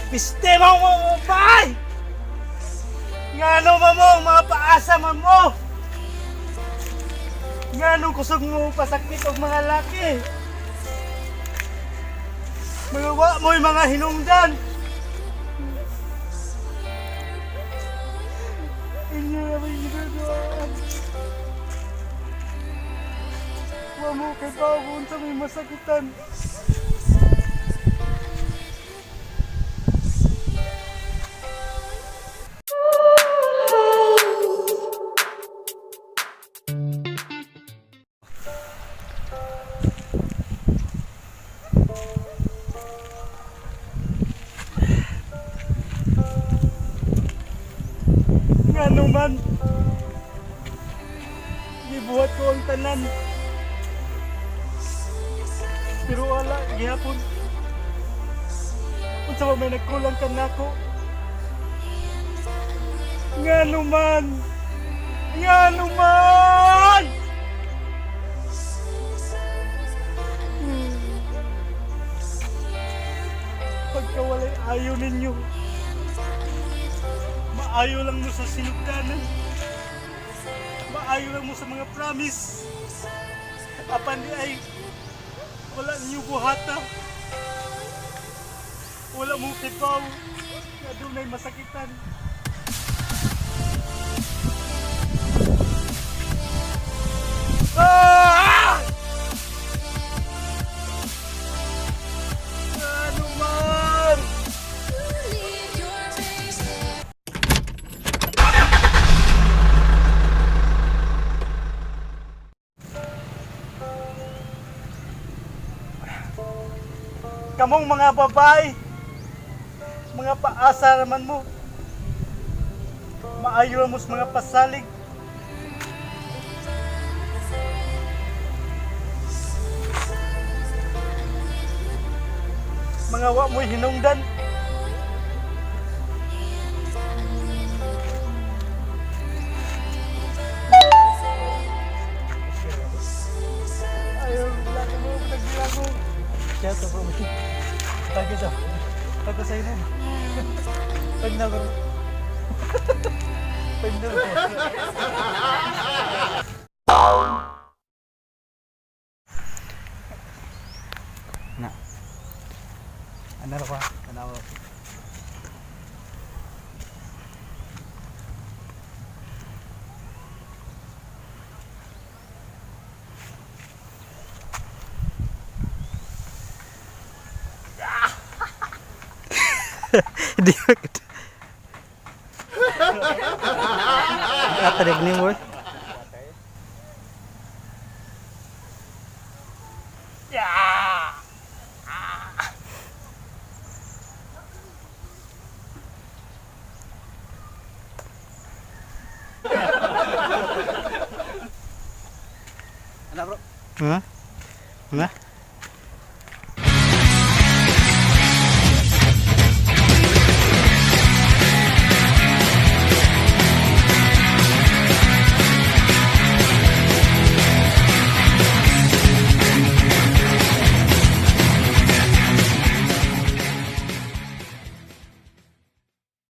Sistema mo mo bay! Ngano ba mo, mga paasa man mo? Ngano kusog mo pasakit og mga laki? Mga wa mo'y mga hinungdan. Inyo na may ginagawa. Wa mo kay pawon sa may masakitan. Ngano man, gibuhat ko ang tanan. Pero wala, gihapon. Kung sa may nagkulang ka na ako. Ngano man! Ngano man! Pagka wala'y ayaw ninyo, maayo lang mo sa sinugdanan. Maayo lang mo sa mga promise. Apan di ay wala niyo buhata. Wala mo kipaw. Na doon ay masakitan. Ah! Ano man? Kamong mga babae, mga paasa naman mo, maayo mo sa mga pasalig. Mga wa mo'y hinungdan. Ayaw, wala ka mo, nagbilago. Kaya ito po, pag ito, pag ko sa'yo na. Pag na ko. Pag na ko. Na. Ano rin ba? Ano ako? Di ba kita? Apa deh ini boy? Ano bro? Hah? Hah?